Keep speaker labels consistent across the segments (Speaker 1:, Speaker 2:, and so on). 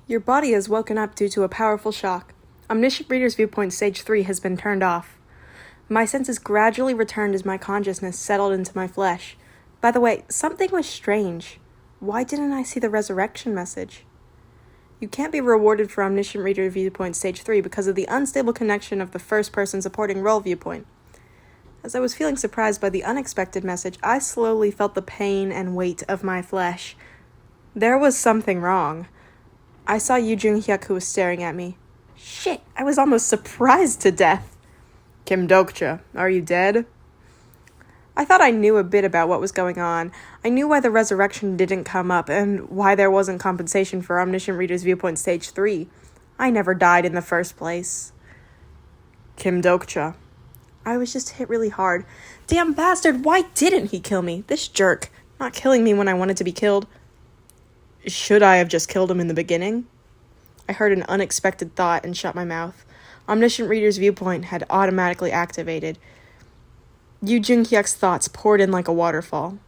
Speaker 1: Your body has woken up due to a powerful shock. Omniscient Reader's Viewpoint Stage 3 has been turned off. My senses gradually returned as my consciousness settled into my flesh. By the way, something was strange. Why didn't I see the resurrection message? You can't be rewarded for Omniscient Reader Viewpoint Stage 3 because of the unstable connection of the first-person supporting role viewpoint. As I was feeling surprised by the unexpected message, I slowly felt the pain and weight of my flesh. There was something wrong. I saw Joong-Hyeok who was staring at me. Shit, I was almost surprised to death.
Speaker 2: Kim Dokja, are you dead?
Speaker 1: I thought I knew a bit about what was going on. I knew why the resurrection didn't come up and why there wasn't compensation for Omniscient Reader's Viewpoint Stage 3. I never died in the first place.
Speaker 2: Kim Dokja.
Speaker 1: I was just hit really hard. Damn bastard, why didn't he kill me? This jerk. Not killing me when I wanted to be killed.
Speaker 2: Should I have just killed him in the beginning?
Speaker 1: I heard an unexpected thought and shut my mouth. Omniscient Reader's Viewpoint had automatically activated. Joong-Hyeok's thoughts poured in like a waterfall.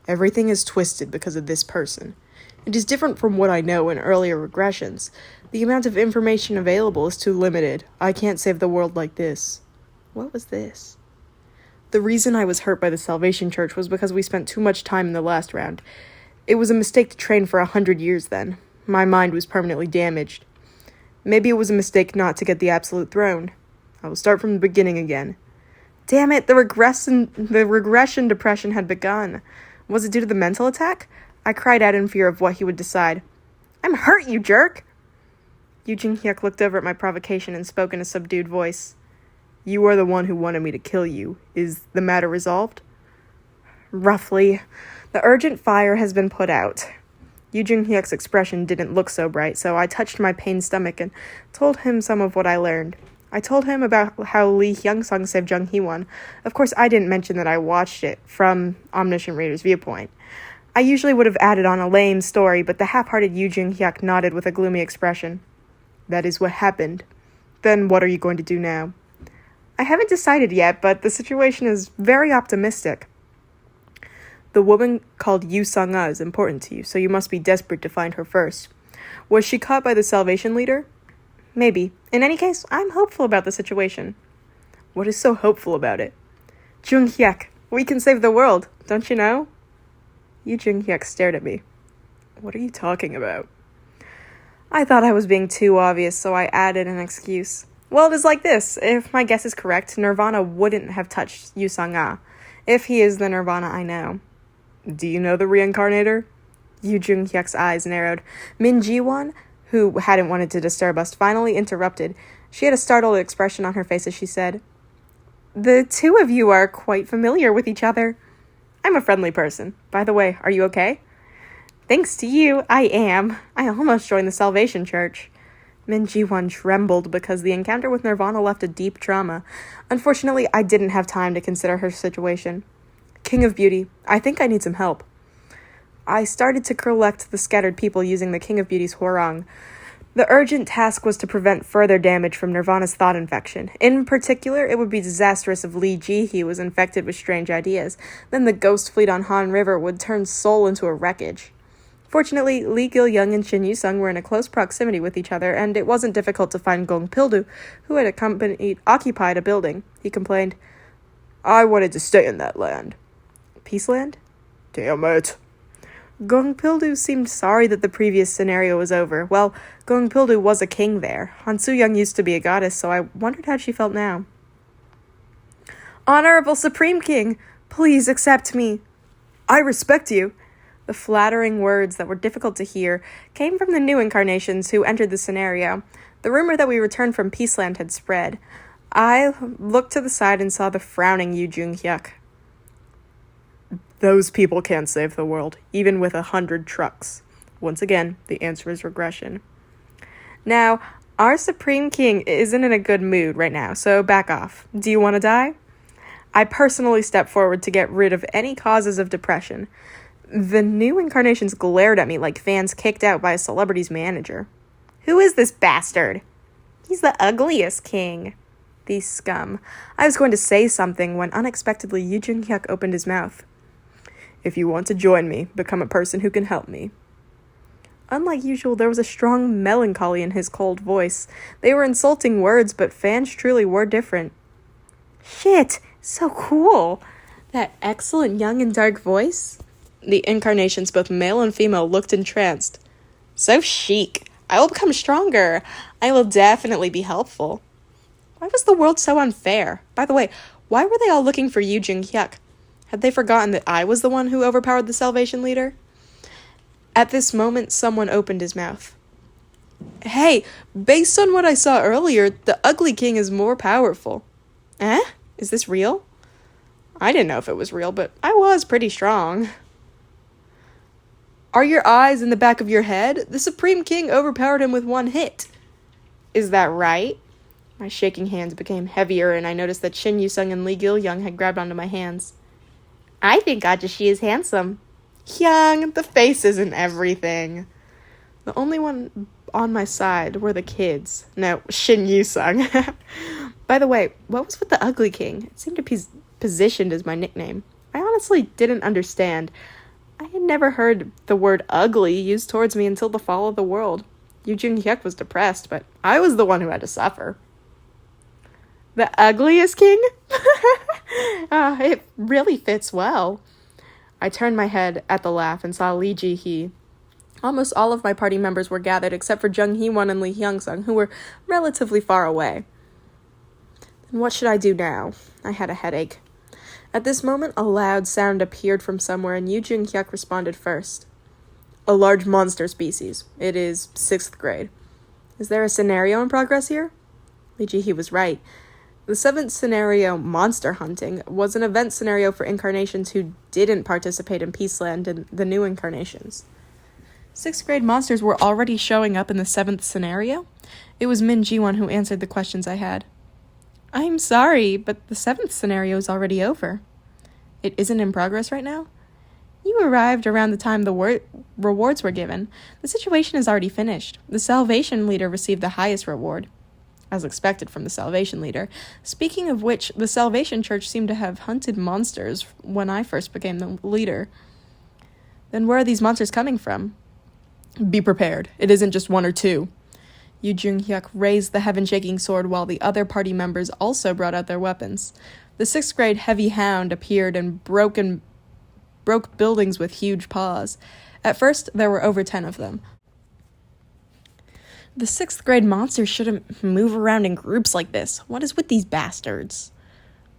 Speaker 2: Everything is twisted because of this person. It is different from what I know in earlier regressions. The amount of information available is too limited. I can't save the world like this.
Speaker 1: What was this?
Speaker 2: The reason I was hurt by the Salvation Church was because we spent too much time in the last round. It was a mistake to train for 100 years then. My mind was permanently damaged. Maybe it was a mistake not to get the absolute throne. I will start from the beginning again.
Speaker 1: Damn it, the regression depression had begun. Was it due to the mental attack? I cried out in fear of what he would decide. I'm hurt, you jerk! Joong-Hyeok looked over at my provocation and spoke in a subdued voice.
Speaker 2: You are the one who wanted me to kill you. Is the matter resolved?
Speaker 1: Roughly. The urgent fire has been put out. Joong-Hyeok's expression didn't look so bright, so I touched my pained stomach and told him some of what I learned. I told him about how Lee Hyung-sung saved Jung Hee-won. Of course, I didn't mention that I watched it from Omniscient Reader's Viewpoint. I usually would have added on a lame story, but the half-hearted Joong-Hyeok nodded with a gloomy expression.
Speaker 2: That is what happened. Then what are you going to do now?
Speaker 1: I haven't decided yet, but the situation is very optimistic.
Speaker 2: The woman called Yu Sung-ah is important to you, so you must be desperate to find her first. Was she caught by the Salvation Leader?
Speaker 1: Maybe. In any case, I'm hopeful about the situation.
Speaker 2: What is so hopeful about it?
Speaker 1: Joong-Hyeok, we can save the world, don't you know?
Speaker 2: Joong-Hyeok stared at me. What are you talking about?
Speaker 1: I thought I was being too obvious, so I added an excuse. Well, it is like this. If my guess is correct, Nirvana wouldn't have touched Yu Sung-ah. If he is the Nirvana I know.
Speaker 2: Do you know the reincarnator?
Speaker 1: Joong-Hyeok's eyes narrowed. Min Ji-won, who hadn't wanted to disturb us, finally interrupted. She had a startled expression on her face as she said, The two of you are quite familiar with each other. I'm a friendly person. By the way, are you okay? Thanks to you, I am. I almost joined the Salvation Church. Min Ji-won trembled because the encounter with Nirvana left a deep trauma. Unfortunately, I didn't have time to consider her situation. King of Beauty, I think I need some help. I started to collect the scattered people using the King of Beauty's Hwarang. The urgent task was to prevent further damage from Nirvana's thought infection. In particular, it would be disastrous if Lee Ji-hee was infected with strange ideas. Then the ghost fleet on Han River would turn Seoul into a wreckage. Fortunately, Lee Gil-young and Shin Yu-sung were in a close proximity with each other, and it wasn't difficult to find Gong Pildu, who had occupied a building. He complained,
Speaker 2: I wanted to stay in that land.
Speaker 1: Peace Land?
Speaker 2: Damn it.
Speaker 1: Gong Pildu seemed sorry that the previous scenario was over. Well, Gong Pildu was a king there. Han Soo-young used to be a goddess, so I wondered how she felt now. Honorable Supreme King, please accept me.
Speaker 2: I respect you.
Speaker 1: The flattering words that were difficult to hear came from the new incarnations who entered the scenario. The rumor that we returned from Peaceland had spread. I looked to the side and saw the frowning Joong-Hyeok.
Speaker 2: Those people can't save the world, even with 100 trucks. Once again, the answer is regression.
Speaker 1: Now, our Supreme King isn't in a good mood right now, so back off. Do you want to die? I personally stepped forward to get rid of any causes of depression. The new incarnations glared at me like fans kicked out by a celebrity's manager. Who is this bastard? He's the ugliest king. These scum. I was going to say something when unexpectedly Joong-Hyeok opened his mouth.
Speaker 2: If you want to join me, become a person who can help me.
Speaker 1: Unlike usual, there was a strong melancholy in his cold voice. They were insulting words, but fans truly were different. Shit, so cool. That excellent young and dark voice. The incarnations, both male and female, looked entranced. So chic. I will become stronger. I will definitely be helpful. Why was the world so unfair? By the way, why were they all looking for you, Joong-Hyeok? Had they forgotten that I was the one who overpowered the Salvation Leader? At this moment, someone opened his mouth. Hey, based on what I saw earlier, the Ugly King is more powerful. Eh? Is this real? I didn't know if it was real, but I was pretty strong. Are your eyes in the back of your head? The Supreme King overpowered him with one hit. Is that right? My shaking hands became heavier, and I noticed that Shin Yu-sung and Lee Gil-young had grabbed onto my hands. I think Ajashi is handsome. Hyung, the face isn't everything. The only one on my side were the kids. No, Shin Yu-sung. By the way, what was with the Ugly King? It seemed to be positioned as my nickname. I honestly didn't understand. I had never heard the word ugly used towards me until the fall of the world. Yu Joong-Hyeok was depressed, but I was the one who had to suffer. The ugliest king? It really fits well. I turned my head at the laugh and saw Lee Ji-hee. Almost all of my party members were gathered except for Jung Hee-won and Lee Hyung-sung, who were relatively far away. Then what should I do now? I had a headache. At this moment, a loud sound appeared from somewhere, and Yu Joong-Hyeok responded first. A large monster species. It is 6th grade. Is there a scenario in progress here? Lee Ji-hee was right. The 7th scenario, Monster Hunting, was an event scenario for incarnations who didn't participate in Peaceland and the new incarnations. 6th grade monsters were already showing up in the 7th scenario? It was Min Ji-won who answered the questions I had. I'm sorry, but the 7th scenario is already over. It isn't in progress right now? You arrived around the time the rewards were given. The situation is already finished. The Salvation Leader received the highest reward. As expected from the Salvation Leader. Speaking of which, the Salvation Church seemed to have hunted monsters when I first became the leader. Then where are these monsters coming from? Be prepared. It isn't just one or two. Yu Joong-Hyeok raised the heaven-shaking sword while the other party members also brought out their weapons. The 6th grade heavy hound appeared and broke buildings with huge paws. At first, there were over 10 of them. The 6th grade monsters shouldn't move around in groups like this. What is with these bastards?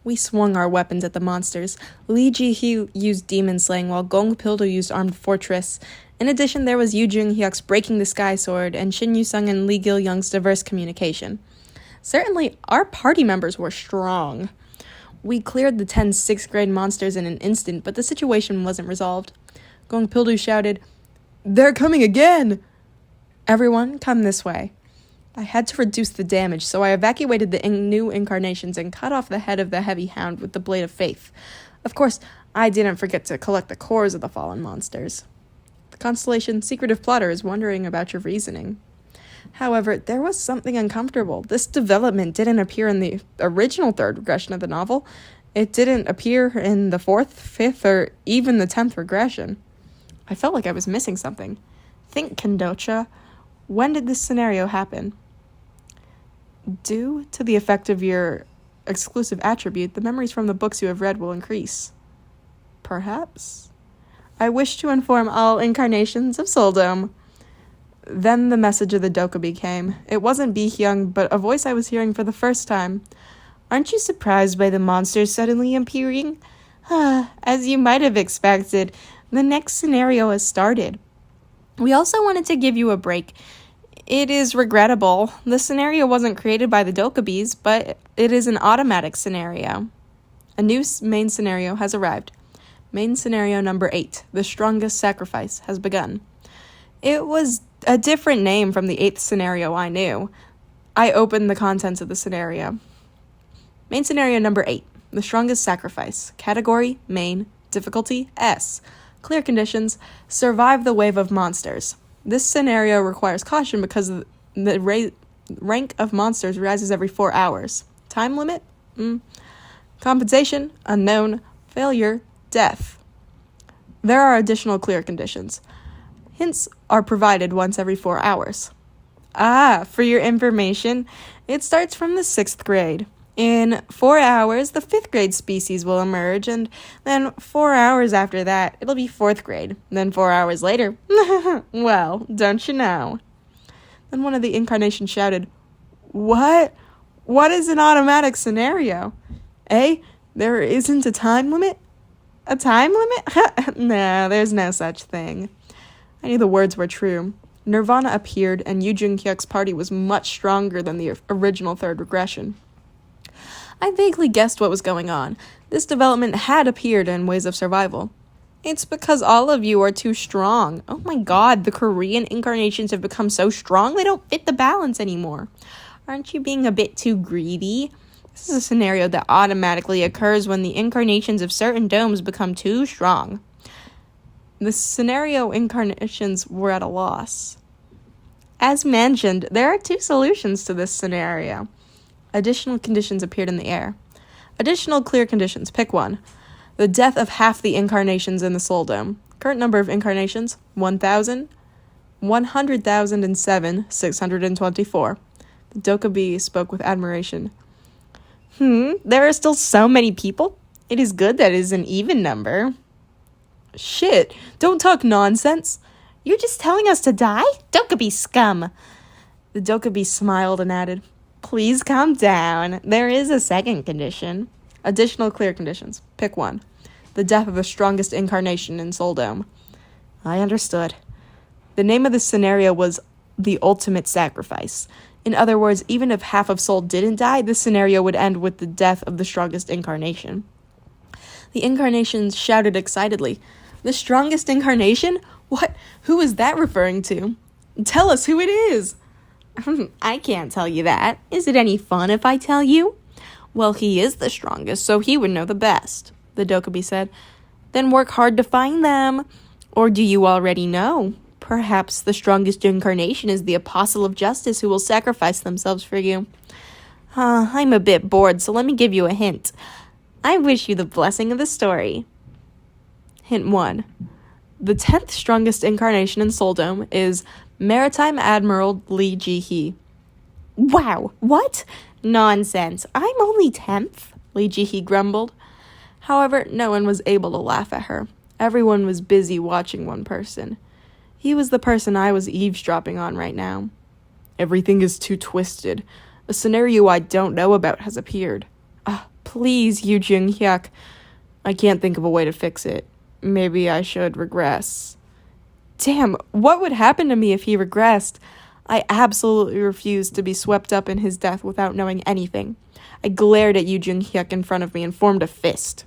Speaker 1: We swung our weapons at the monsters. Lee Ji-hee used demon slaying while Gong Pildo used armed fortress. In addition, there was Yu Joong-Hyeok's breaking the sky sword and Shin Yu-sung and Lee Gil-young's diverse communication. Certainly, our party members were strong. We cleared the 10 6th grade monsters in an instant, but the situation wasn't resolved. Gong Pildo shouted, "They're coming again!" Everyone, come this way. I had to reduce the damage, so I evacuated the new incarnations and cut off the head of the heavy hound with the blade of faith. Of course, I didn't forget to collect the cores of the fallen monsters. The constellation Secretive Plotter is wondering about your reasoning. However, there was something uncomfortable. This development didn't appear in the original 3rd regression of the novel. It didn't appear in the 4th, 5th, or even the 10th regression. I felt like I was missing something. Think, Kim Dokja. When did this scenario happen? Due to the effect of your exclusive attribute, the memories from the books you have read will increase. Perhaps? I wish to inform all incarnations of Souldom. Then the message of the Dokkaebi came. It wasn't Bi-hyung, but a voice I was hearing for the first time. Aren't you surprised by the monsters suddenly appearing? As you might have expected, the next scenario has started. We also wanted to give you a break. It is regrettable. The scenario wasn't created by the Dokkaebis, but it is an automatic scenario. A new main scenario has arrived. Main scenario number 8, The Strongest Sacrifice, has begun. It was a different name from the 8th scenario I knew. I opened the contents of the scenario. Main scenario number 8, The Strongest Sacrifice. Category, Main. Difficulty, S. Clear conditions, survive the wave of monsters. This scenario requires caution because the rank of monsters rises every 4 hours. Time limit? Compensation? Unknown. Failure? Death. There are additional clear conditions.
Speaker 2: Hints are provided once every 4 hours. Ah, for your information, it starts from the 6th grade. In 4 hours, the 5th grade species will emerge, and then 4 hours after that, it'll be 4th grade. Then 4 hours later, well, don't you know? Then one of the incarnations shouted, "What? What is an automatic scenario? Eh? There isn't a time limit? A time limit? No, there's no such thing." I knew the words were true. Nirvana appeared, and Joong-Hyeok's party was much stronger than the original third regression. I vaguely guessed what was going on. This development had appeared in Ways of Survival. It's because all of you are too strong. Oh my god, the Korean incarnations have become so strong they don't fit the balance anymore. Aren't you being a bit too greedy? This is a scenario that automatically occurs when the incarnations of certain domes become too strong. The scenario incarnations were at a loss. As mentioned, there are 2 solutions to this scenario. Additional conditions appeared in the air. Additional clear conditions. Pick one. The death of half the incarnations in the Soul Dome. Current number of incarnations, 1,000. 100,007, 624. The Dokja spoke with admiration. There are still so many people? It is good that it is an even number. Shit, don't talk nonsense. You're just telling us to die? Dokja scum. The Dokja smiled and added, "Please calm down. There is a second condition." Additional clear conditions. Pick one. The death of the strongest incarnation in Soul Dome. I understood. The name of this scenario was the ultimate sacrifice. In other words, even if half of Soul didn't die, this scenario would end with the death of the strongest incarnation. The incarnations shouted excitedly, "The strongest incarnation? What? Who is that referring to? Tell us who it is." "I can't tell you that. Is it any fun if I tell you?" "Well, he is the strongest, so he would know the best," the Dokja said. "Then work hard to find them. Or do you already know? Perhaps the strongest incarnation is the Apostle of Justice who will sacrifice themselves for you." I'm a bit bored, so let me give you a hint. I wish you the blessing of the story. Hint 1. The 10th strongest incarnation in Soul Dome is Maritime Admiral Lee Ji-hee. Wow, what? Nonsense. I'm only 10th, Lee Ji-hee grumbled. However, no one was able to laugh at her. Everyone was busy watching one person. He was the person I was eavesdropping on right now. Everything is too twisted. A scenario I don't know about has appeared. Please, Joong-Hyeok. I can't think of a way to fix it. Maybe I should regress. Damn, what would happen to me if he regressed? I absolutely refused to be swept up in his death without knowing anything. I glared at Joong-Hyeok in front of me and formed a fist.